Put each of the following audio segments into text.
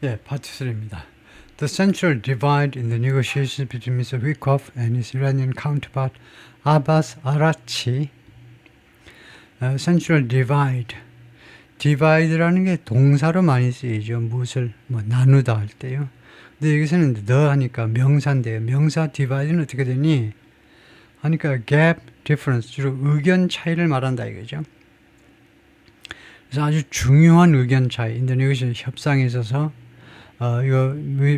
예, 파트 3입니다. The central divide in the negotiations between Mr. Wikoff and his Iranian counterpart Abbas Araghchi. Central divide. divide라는 게 동사로 많이 쓰이죠. 무엇을 나누다 할 때요. 근데 여기서는 the 하니까 명사인데요. 명사 divide는 어떻게 되니? 하니까 gap difference, 주로 의견 차이를 말한다 이거죠. 그래서 아주 중요한 의견 차이, 인도네시아 협상에 있어서 이거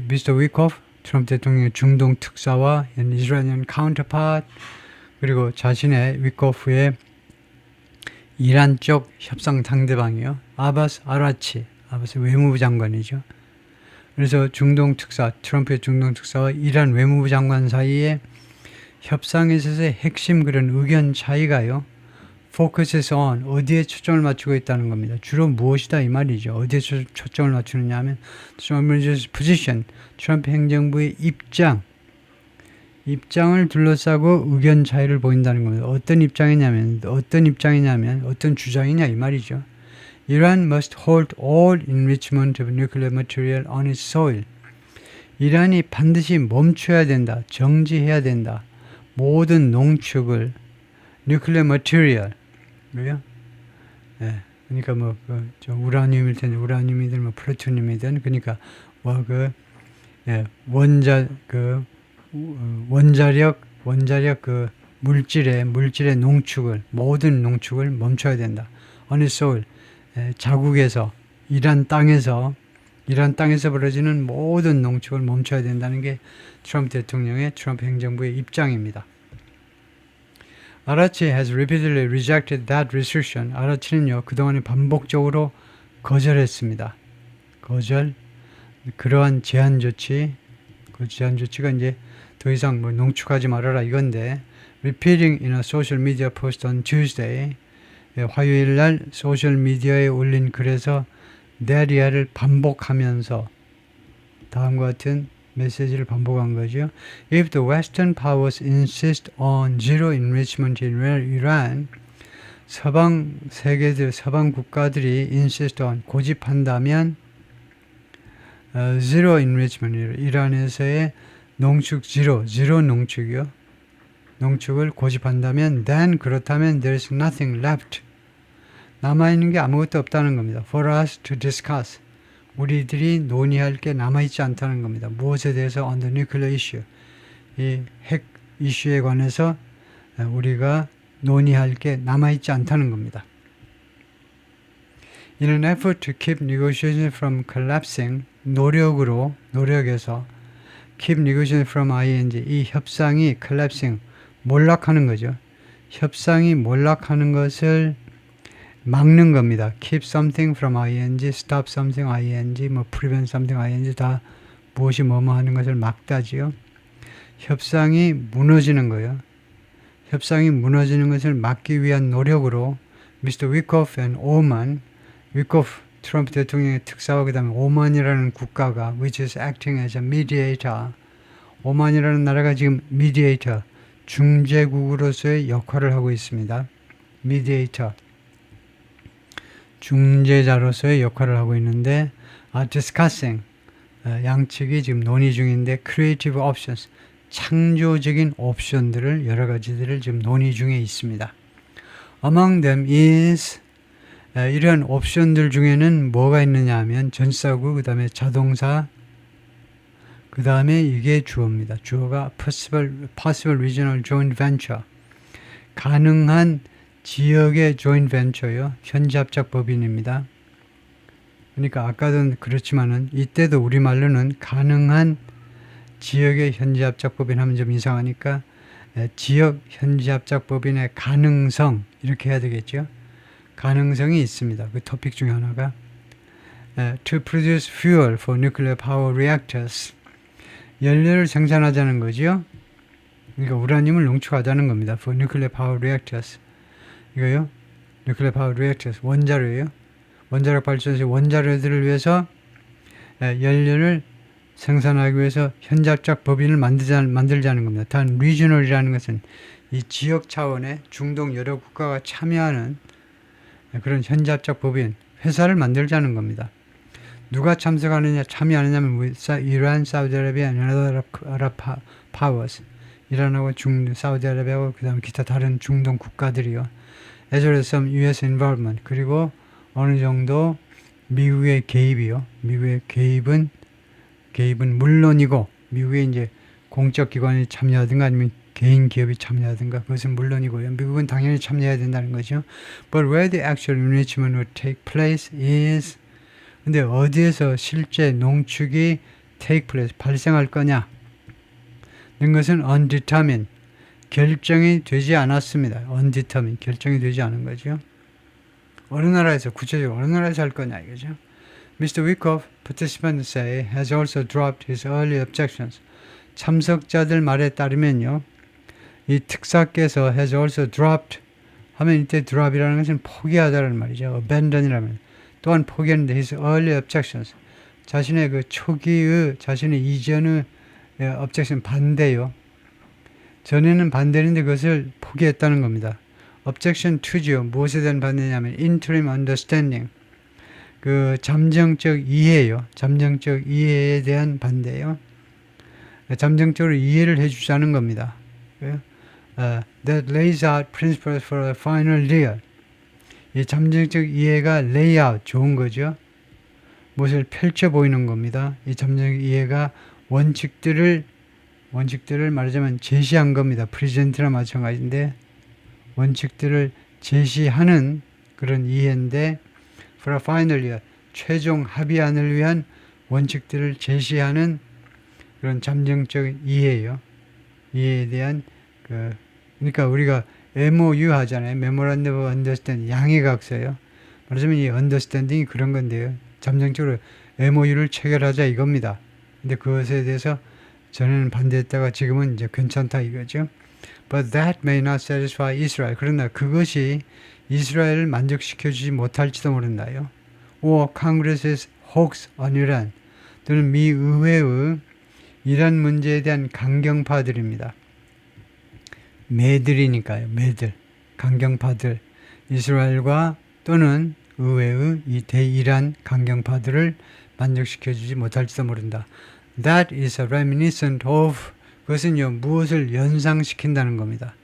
미스터 위코프, 트럼프 대통령의 중동 특사와 이스라엘은 카운터파트, 그리고 자신의 위코프의 이란 쪽 협상 상대방이요. 아바스 아라치, 아바스 외무부 장관이죠. 그래서 중동 특사, 트럼프의 중동 특사와 이란 외무부 장관 사이에 협상에 있어서의 핵심 그런 의견 차이가요. focuses on, 어디에 초점을 맞추고 있다는 겁니다. 주로 무엇이다 이 말이죠. 어디에 초점을 맞추느냐 하면 Trump's position, 트럼프 행정부의 입장을 둘러싸고 의견 차이를 보인다는 겁니다. 어떤 입장이냐면 어떤 주장이냐 이 말이죠. Iran must hold all enrichment of nuclear material on its soil. 이란이 반드시 멈춰야 된다. 정지해야 된다. 모든 농축을 nuclear material, 그래요? 예, 그러니까 우라늄일 텐데 우라늄이든 플루토늄이든 그러니까 원자력 물질의 농축을 모든 농축을 멈춰야 된다. 어느 소일 자국에서 이란 땅에서 벌어지는 모든 농축을 멈춰야 된다는 게 트럼프 대통령의 트럼프 행정부의 입장입니다. 아라치 has repeatedly rejected that restriction. 아라치는요, 그동안에 반복적으로 거절했습니다. 그러한 제한 조치, 그 제한 조치가 이제 더 이상 농축하지 말아라 이건데, repeating in a social media post on Tuesday, 화요일 날 소셜 미디어에 올린 글에서 내리아를 반복하면서 다음과 같은 메시지를 반복한 거죠. If the Western powers insist on zero enrichment in Iran, 서방 국가들이 insist on, 고집한다면 zero enrichment, 이란에서의 농축 zero 농축이요. 농축을 고집한다면 then, 그렇다면 there's nothing left. 남아있는 게 아무것도 없다는 겁니다. For us to discuss. 우리들이 논의할 게 남아있지 않다는 겁니다. 무엇에 대해서 on the nuclear issue, 이 핵 이슈에 관해서 우리가 논의할 게 남아있지 않다는 겁니다. In an effort to keep negotiations from collapsing, 노력에서 keep negotiations from ing, 이 협상이 collapsing, 몰락하는 거죠. 협상이 몰락하는 것을 막는 겁니다. Keep something from ing, stop something ing, prevent something ing, 다 무엇이 하는 것을 막다지요. 협상이 무너지는 거예요. 협상이 무너지는 것을 막기 위한 노력으로 Mr. Wikoff and Oman, 위코프 트럼프 대통령의 특사와 그 다음에 오만이라는 국가가 which is acting as a mediator, 오만이라는 나라가 지금 mediator, 중재국으로서의 역할을 하고 있습니다. mediator, 중재자로서의 역할을 하고 있는데 discussing, 양측이 지금 논의 중인데 creative options, 창조적인 옵션들을 여러 가지들을 지금 논의 중에 있습니다. Among them is, 이런 옵션들 중에는 뭐가 있느냐 하면 전사구, 그 다음에 자동사, 그 다음에 이게 주어입니다. 주어가 possible regional joint venture, 가능한 지역의 joint venture요. 현지합작법인입니다. 그러니까 아까도 그렇지만은 이때도 우리말로는 가능한 지역의 현지합작법인 하면 좀 이상하니까 지역 현지합작법인의 가능성 이렇게 해야 되겠죠. 가능성이 있습니다. 그 토픽 중에 하나가 to produce fuel for nuclear power reactors, 연료를 생산하자는 거죠. 그러니까 우라늄을 농축하자는 겁니다. for nuclear power reactors. 이거요. nuclear power reactors, 원자로예요. 원자력 발전소 원자로들을 위해서 연료를 생산하기 위해서 현지합작 법인을 만들자는 겁니다. 단 regional이라는 것은 이 지역 차원의 중동 여러 국가가 참여하는 그런 현지합작 법인, 회사를 만들자는 겁니다. 누가 참여하느냐면 이란, 사우디아라비아, 아랍 파워스, 이란하고 사우디아라비아하고 그다음 기타 다른 중동 국가들이요. as well as some U.S. involvement. 그리고 어느 정도 미국의 개입이요. 미국의 개입은 물론이고, 미국의 이제 공적 기관이 참여하든가 아니면 개인 기업이 참여하든가 그것은 물론이고요. 미국은 당연히 참여해야 된다는 거죠. But where the actual enrichment would take place is, 근데 어디에서 실제 농축이 take place, 발생할 거냐? 는 것은 undetermined, 결정이 되지 않았습니다. undetermined, 결정이 되지 않은 거죠. 어느 나라에서, 구체적으로 어느 나라에서 할 거냐 이거죠. Mr. Wyckoff, participants say, has also dropped his early objections. 참석자들 말에 따르면요, 이 특사께서 has also dropped 하면 이때 drop이라는 것은 포기하다라는 말이죠. abandon이라면 또한 포기했는데 his early objections, 자신의 그 초기의, 자신의 이전의 objection, 반대요. 전에는 반대했는데 그것을 포기했다는 겁니다. objection to죠. 무엇에 대한 반대냐면 interim understanding, 그 잠정적 이해요. 잠정적 이해에 대한 반대요. 잠정적으로 이해를 해주자는 겁니다. That lays out principles for a final deal. 이 잠정적 이해가 lay out, 좋은 거죠. 무엇을 펼쳐 보이는 겁니다. 이 잠정적 이해가 원칙들을 말하자면 제시한 겁니다. 프레젠트나 마찬가지인데 원칙들을 제시하는 그런 이해인데 for a final year, 최종 합의안을 위한 원칙들을 제시하는 그런 잠정적 이해예요. 이해에 대한 그러니까 우리가 MOU 하잖아요. Memorandum of Understanding, 양해각서요. 말하자면 이 understanding이 그런 건데요. 잠정적으로 MOU를 체결하자 이겁니다. 근데 그것에 대해서 전에는 반대했다가 지금은 이제 괜찮다 이거죠. But that may not satisfy Israel. 그러나 그것이 이스라엘을 만족시켜주지 못할지도 모른다요. Or Congress's hoax on Iran. 또는 미 의회의 이란 문제에 대한 강경파들입니다. 매들이니까요. 매들, 강경파들, 이스라엘과 또는 의회의 이 대이란 강경파들을 만족시켜주지 못할지도 모른다. That is a reminiscent of, 그것은요, 무엇을 연상시킨다는 겁니다.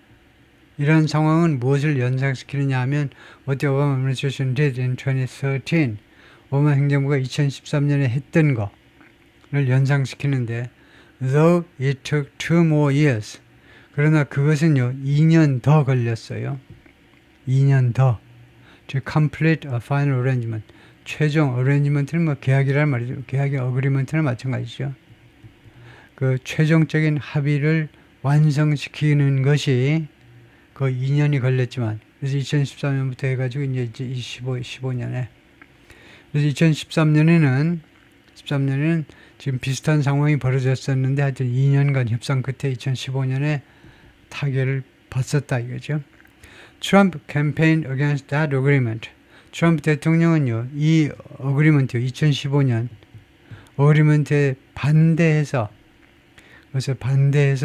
이런 상황은 무엇을 연상시키느냐 하면 what the Obama administration did in 2013, 오바마 행정부가 2013년에 했던 거를 연상시키는데 though it took 2 more years, 그러나 그것은요 2년 더 걸렸어요. 2년 더 to complete a final arrangement. 최종 arrangement는 뭐 계약이란 말이죠. 계약의 agreement는 마찬가지죠. 그 최종적인 합의를 완성시키는 것이 거의 2년이 걸렸지만, 그래서 2013년부터 해가지고 이제 15년에, 그래서 2013년에는 지금 비슷한 상황이 벌어졌었는데 하여튼 2년간 협상 끝에 2015년에 타결을 받았다 이거죠. Trump campaigned against that agreement. 트럼프 대통령은요, 이 어그리먼트, 2015년 어그리먼트에 반대해서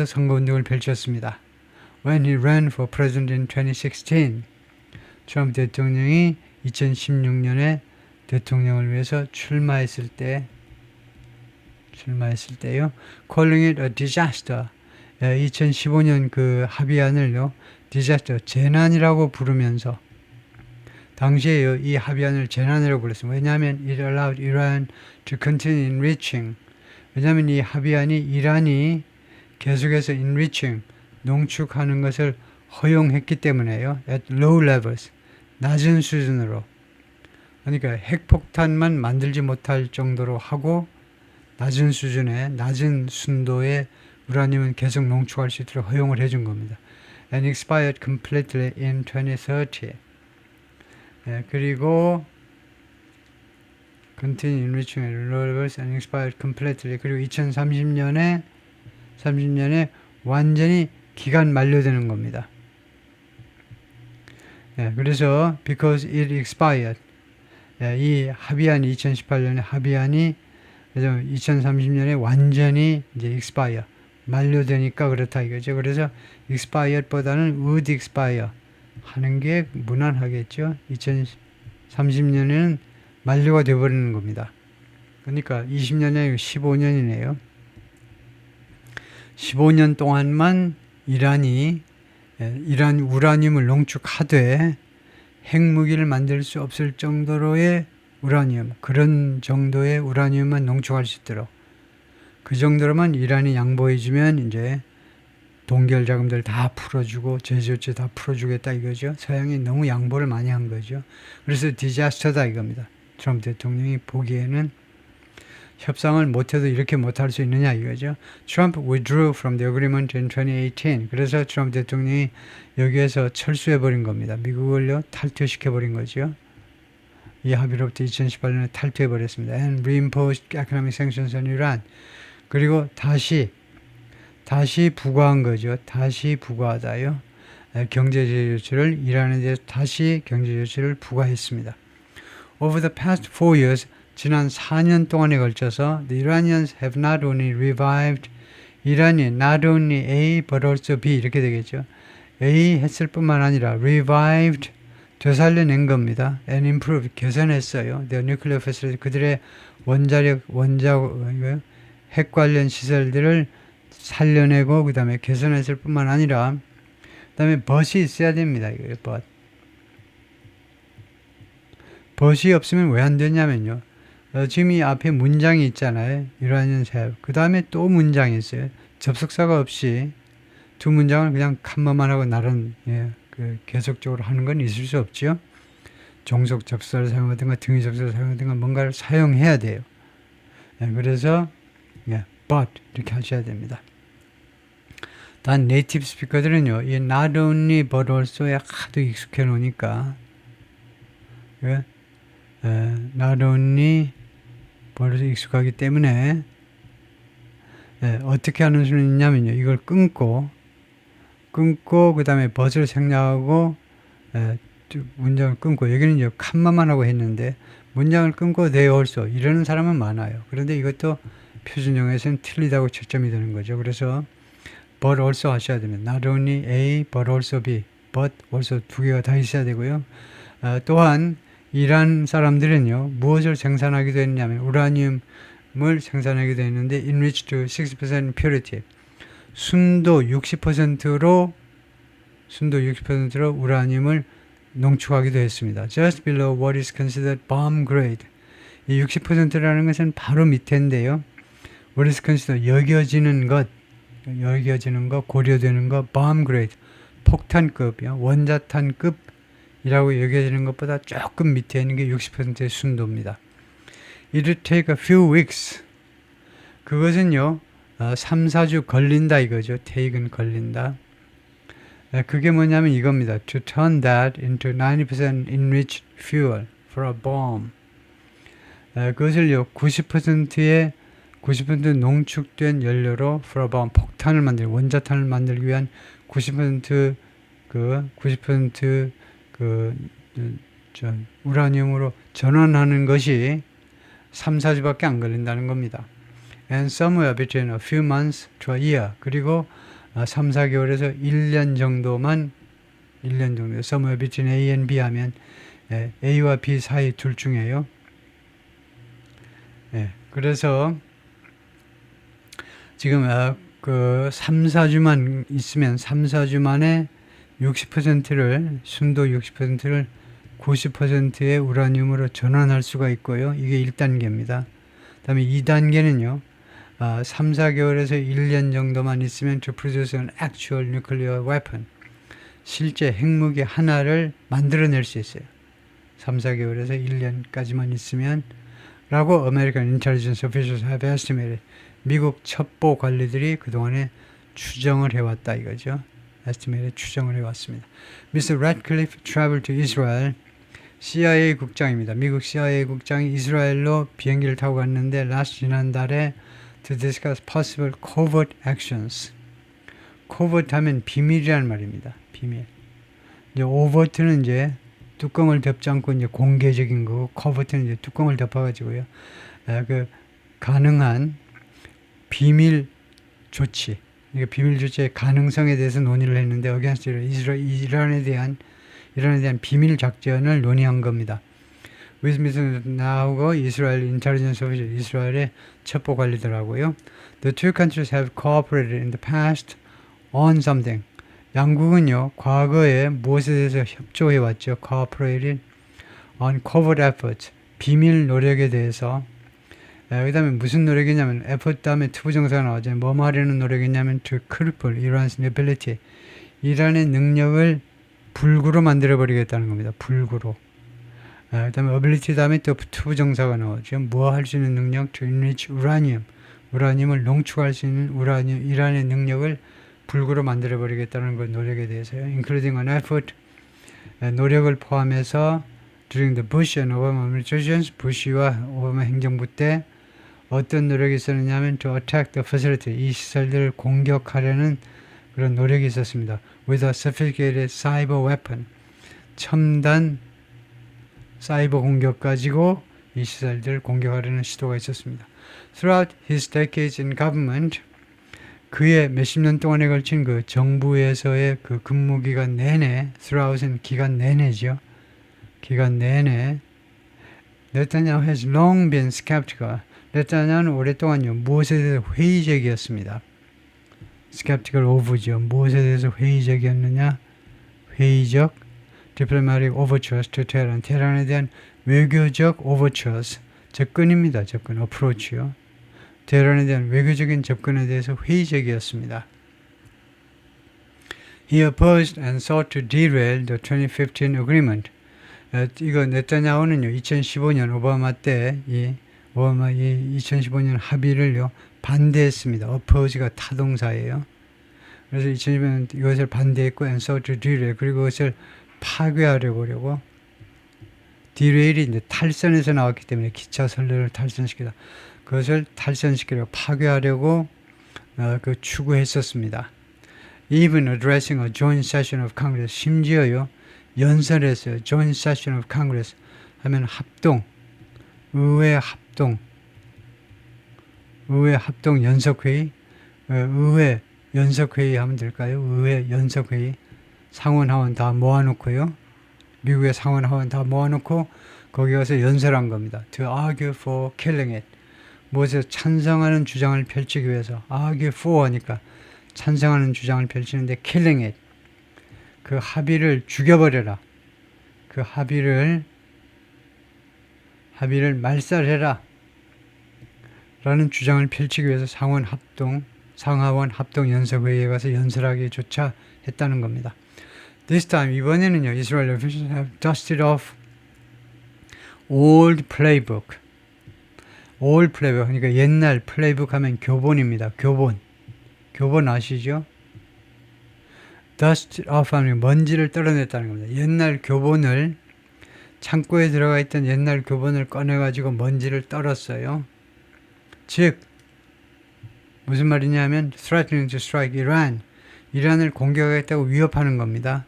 선거운동을 펼쳤습니다. When he ran for president in 2016, 트럼프 대통령이 2016년에 대통령을 위해서 출마했을 때요, calling it a disaster. 2015년 그 합의안을요, disaster, 재난이라고 부르면서, 당시에요, 이 합의안을 재난이라고 불렀습니다. 왜냐하면 it allowed Iran to continue enriching. 왜냐하면 이 합의안이 이란이 계속해서 enriching, 농축하는 것을 허용했기 때문에요. at low levels, 낮은 수준으로. 그러니까 핵폭탄만 만들지 못할 정도로 하고 낮은 수준의, 낮은 순도의 우라늄은 계속 농축할 수 있도록 허용을 해준 겁니다. and expired completely in 2030. 그리고 continue enriching at low levels and expired completely. 그리고 2030년에 완전히 기간 만료되는 겁니다. 그래서 because it expired, 이 합의안이 2018년에 합의안이 2030년에 완전히 이제 expire, 만료되니까 그렇다 이거죠. 그래서 expired보다는 would expire 하는 게 무난하겠죠. 2030년에는 만료가 되어버리는 겁니다. 그러니까 20년이 아니고 15년이네요. 15년 동안만 이란 우라늄을 농축하되 핵무기를 만들 수 없을 정도로의 우라늄, 그런 정도의 우라늄만 농축할 수 있도록 그 정도로만 이란이 양보해주면 이제 동결 자금들 다 풀어주고 제조체 다 풀어주겠다 이거죠. 서양이 너무 양보를 많이 한 거죠. 그래서 디자스터다 이겁니다. 트럼프 대통령이 보기에는 협상을 못해도 이렇게 못할 수 있느냐 이거죠. Trump withdrew from the agreement in 2018. 그래서 트럼프 대통령이 여기에서 철수해버린 겁니다. 미국을요 탈퇴시켜버린 거죠. 이 합의로부터 2018년에 탈퇴해버렸습니다. And reimposed economic sanctions on Iran. 그리고 다시 부과한 거죠. 다시 부과하다요. 경제 제조치를 이란에 대해서 다시 경제 제조치를 부과했습니다. Over the past 4 years, 지난 4년 동안에 걸쳐서 the Iranians have not only revived 이란이 not only A but also B 이렇게 되겠죠. A 했을 뿐만 아니라 revived 되살려낸 겁니다. and improved 개선했어요. their nuclear facility 그들의 핵 관련 시설들을 살려내고 그 다음에 개선했을 뿐만 아니라 그 다음에 but이 있어야 됩니다. 이거예요. but이 없으면 왜 안 되냐면요. 지금 이 앞에 문장이 있잖아요. Iranians have. 그 다음에 또 문장이 있어요. 접속사가 없이 두 문장을 그냥 칸만만 하고 나름 계속적으로 하는 건 있을 수 없죠. 종속 접속사를 사용하든가 등위 접속사를 사용하든가 뭔가를 사용해야 돼요. 그래서 but 이렇게 하셔야 됩니다. 단 네이티브 스피커들은요. 이 not only but also에 하도 익숙해 놓으니까 not only but 익숙하기 때문에 어떻게 하는 수는 있냐면요. 이걸 끊고 그 다음에 but을 생략하고 문장을 끊고 여기는 이제 칸마만 하고 했는데 문장을 끊고 they also 이러는 사람은 많아요. 그런데 이것도 표준 영어에서는 틀리다고 채점이 되는 거죠. 그래서 but also 하셔야 됩니다. Not only A but also B, but also 두 개가 다 있어야 되고요. 또한 이란 사람들은요 무엇을 생산하기도 했냐면 우라늄을 생산하기도 했는데 enriched to 60% purity 순도 60%로 우라늄을 농축하기도 했습니다. Just below what is considered bomb grade. 이 60%라는 것은 바로 밑인데요. What is considered 여겨지는 것, 고려되는 것, bomb grade, 폭탄급이요, 원자탄급이라고 여겨지는 것보다 조금 밑에 있는 게 60%의 순도입니다. It will take a few weeks. 그것은요, 3, 4주 걸린다 이거죠. take은 걸린다. 그게 뭐냐면 이겁니다. To turn that into 90% enriched fuel for a bomb. 그것을요, 90% 농축된 연료로 for a bomb, 원자탄을 만들기 위한 90% 우라늄으로 전환하는 것이 3, 4주밖에 안 걸린다는 겁니다. And somewhere between a few months to a year. 그리고 3, 4개월에서 1년 정도, somewhere between A and B 하면 A와 B 사이 둘 중에요. 그래서 지금 3, 4주만 있으면 3, 4주 만에 60%를 순도 60%를 90%의 우라늄으로 전환할 수가 있고요. 이게 1단계입니다. 그 다음에 2단계는요. 3, 4개월에서 1년 정도만 있으면 to produce an actual nuclear weapon. 실제 핵무기 하나를 만들어낼 수 있어요. 3, 4개월에서 1년까지만 있으면 라고 American Intelligence Officials have estimated. 미국 첩보 관리들이 그동안에 추정을 해왔다 이거죠. estimated 추정을 해왔습니다. Mr. Ratcliffe traveled to Israel. CIA 국장입니다. 미국 CIA 국장이 이스라엘로 비행기를 타고 갔는데 지난달에 to discuss possible covert actions. covert 하면 비밀이라는 말입니다. 비밀. 이제 overt는 이제 뚜껑을 덮지 않고 이제 공개적인 거고 covert는 이제 뚜껑을 덮어가지고요. 가능한 비밀 조치. 비밀 조치의 가능성에 대해서 논의를 했는데 이란에 대한 비밀 작전을 논의한 겁니다. 위스민스터 나오고 이스라엘 인텔리전스 오피셜, 이스라엘의 첩보 관리들하고요. The two countries have cooperated in the past on something. 양국은요, 과거에 무엇에 대해서 협조해왔죠. cooperated on covert efforts. 비밀 노력에 대해서. 그 다음에 무슨 노력이냐면 effort 다음에 투부정사가 나오죠. 뭐 하려는 노력이냐면 to cripple Iran's ability. 이란의 능력을 불구로 만들어버리겠다는 겁니다. 불구로. 그 다음에 ability 다음에 또 투부정사가 나오죠. 뭐 할 수 있는 능력? to enrich uranium. 우라늄을 농축할 수 있는 이란의 능력을 불구로 만들어버리겠다는 그 노력에 대해서요. including an effort. 노력을 포함해서 during the Bush and Obama administrations, 부시와 오바마 행정부 때 어떤 노력이 있었느냐 하면 to attack the facility. 이 시설들을 공격하려는 그런 노력이 있었습니다. with a sophisticated cyber weapon. 첨단 사이버 공격 가지고 이 시설들을 공격하려는 시도가 있었습니다. Throughout his decades in government, 그의 몇십 년 동안에 걸친 그 정부에서의 그 근무 기간 내내, throughout은 기간 내내죠. 기간 내내, 네타냐후 has long been skeptical. 네타냐후는 오랫동안요, 무엇에 대해서 회의적이었습니다. skeptical of죠. 무엇에 대해서 회의적이었느냐? 회의적, diplomatic overtures to Tehran. 테헤란에 대한 외교적 overtures. 접근입니다. 접근, approach요. 테헤란에 대한 외교적인 접근에 대해서 회의적이었습니다. He opposed and sought to derail the 2015 agreement. 이거 네타냐후는요, 2015년 오바마 때 오바마 2015년 합의를요 반대했습니다. oppose가 타동사예요. 그래서 2015년 이것을 반대했고 and sought to derail, 그리고 그것을 파괴하려고 derail이 이제 탈선에서 나왔기 때문에 기차 선로를 탈선시키다. 그것을 탈선시키려고 파괴하려고 추구했었습니다. Even addressing a joint session of Congress. 심지어요 연설했어요. joint session of Congress 하면 합동, 의회 합동 연석회의, 의회 연석회의 하면 될까요? 의회 연석회의, 상원 하원 다 모아놓고요. 미국의 상원 하원 다 모아놓고 거기 가서 연설한 겁니다. To argue for killing it. 무엇에 찬성하는 주장을 펼치기 위해서. argue for 하니까 찬성하는 주장을 펼치는데 killing it. 그 합의를 죽여버려라. 그 합의를 말살해라. 라는 주장을 펼치기 위해서 상하원 합동 연석회의에 가서 연설하기조차 했다는 겁니다. This time, 이번에는요, 이스라엘 officials have dusted off old playbook. old playbook, 그러니까 옛날 플레이북 하면 교본입니다. 교본 아시죠? dust off 하면 먼지를 떨어냈다는 겁니다. 옛날 교본을, 창고에 들어가 있던 옛날 교본을 꺼내가지고 먼지를 떨었어요. 즉, 무슨 말이냐면 threatening to strike Iran. 이란을 공격하겠다고 위협하는 겁니다.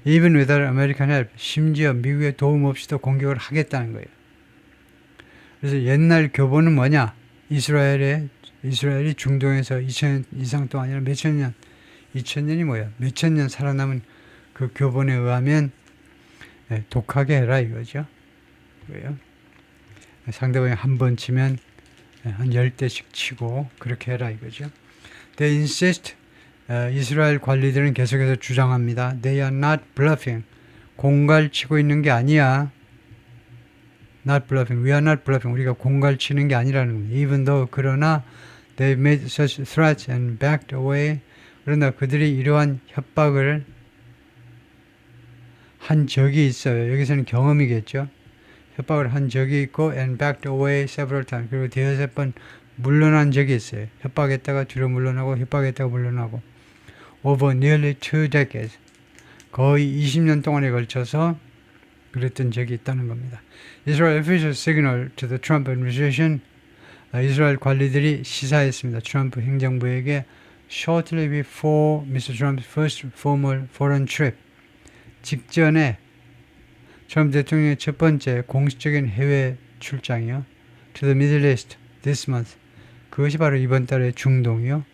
Even without American help. 심지어 미국의 도움 없이도 공격을 하겠다는 거예요. 그래서 옛날 교본은 뭐냐? 이스라엘이 중동에서 2000년 이상 동안 아니라 몇천 년, 2000년이 뭐야? 몇천 년 살아남은 그 교본에 의하면 독하게 해라 이거죠. 그래요. 상대방이 한 번 치면 한 10대씩 치고 그렇게 해라 이거죠. They insist. 이스라엘 관리들은 계속해서 주장합니다. They are not bluffing. 공갈치고 있는 게 아니야. Not bluffing. We are not bluffing. 우리가 공갈치는 게 아니라는 겁니다. Even though, 그러나 they made such threats and backed away. 그러나 그들이 이러한 협박을 한 적이 있어요. 여기서는 경험이겠죠. 협박을 한 적이 있고 and backed away several times. 그리고 대여섯 번 물러난 적이 있어요. 협박했다가 뒤로 물러나고 협박했다가 물러나고. Over nearly 2 decades. 거의 20년 동안에 걸쳐서 그랬던 적이 있다는 겁니다. Israel officials signal to the Trump administration. 이스라엘 관리들이 시사했습니다. 트럼프 행정부에게 shortly before Mr. Trump's first formal foreign trip. 직전에 트럼프 대통령의 첫 번째 공식적인 해외 출장이요. To the Middle East this month. 그것이 바로 이번 달의 중동이요.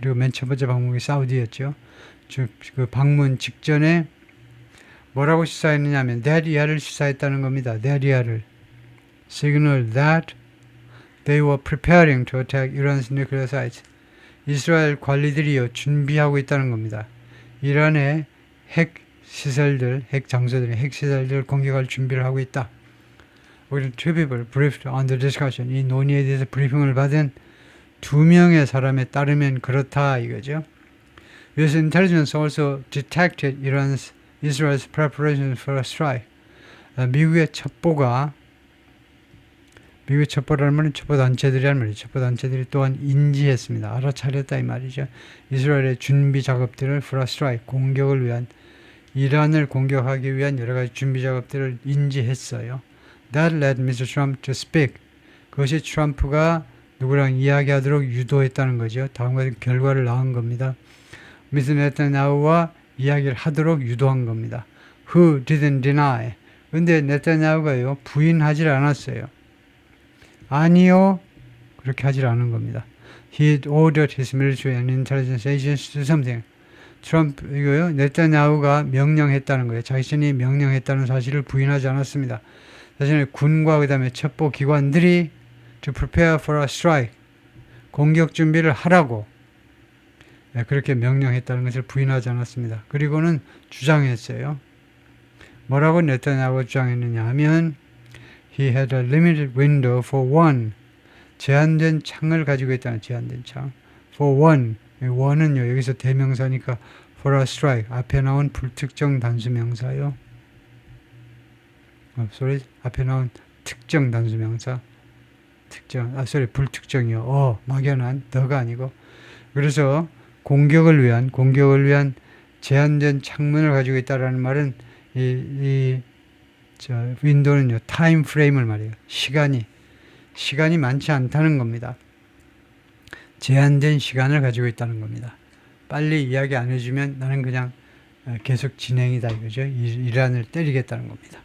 그리고 맨 첫 번째 방문이 사우디였죠. 그 방문 직전에 뭐라고 시사했느냐 하면 that year를 시사했다는 겁니다. that year를. signal that they were preparing to attack Iran's nuclear sites. 이스라엘 관리들이요 준비하고 있다는 겁니다. 이란의 핵 시설들, 핵 장소들, 핵 시설들을 공격할 준비를 하고 있다. 우리는 two people briefed on the discussion. 이 논의에 대해서 브리핑을 받은 2명의 사람에 따르면 그렇다 이거죠. US intelligence also detected Israel's preparations for a strike. 미국의 첩보라는 말은 첩보단체들이란 말이죠. 첩보단체들이 또한 인지했습니다. 알아차렸다 이 말이죠. 이스라엘의 준비 작업들을 for a strike, 공격을 위한, 이란을 공격하기 위한 여러 가지 준비 작업들을 인지했어요. That led Mr. Trump to speak. 그것이 트럼프가 누구랑 이야기하도록 유도했다는 거죠. 다음과 같은 결과를 낳은 겁니다. Mr. 네타냐후와 이야기를 하도록 유도한 겁니다. Who didn't deny. 근데 네타냐후가요 부인하지 않았어요. 아니요 그렇게 하질 않은 겁니다. He ordered his military and intelligence agents to do something. 트럼프 이거요 네타냐후가 명령했다는 거예요. 자신이 명령했다는 사실을 부인하지 않았습니다. 자신의 군과 그 다음에 첩보 기관들이 to prepare for a strike, 공격 준비를 하라고 그렇게 명령했다는 것을 부인하지 않았습니다. 그리고는 주장했어요. 뭐라고 네타냐후가 주장했느냐 하면 He had a limited window for one. 제한된 창을 가지고 있다는 제한된 창. For one. one은요 여기서 대명사니까 for a strike. 앞에 나온 불특정 단수명사요. 앞에 나온 특정 단수명사. 불특정이요. 막연한 더가 아니고. 그래서 공격을 위한 제한된 창문을 가지고 있다라는 말은 윈도우는요 타임 프레임을 말해요. 시간이 많지 않다는 겁니다. 제한된 시간을 가지고 있다는 겁니다. 빨리 이야기 안 해주면 나는 그냥 계속 진행이다 이거죠. 이란을 때리겠다는 겁니다.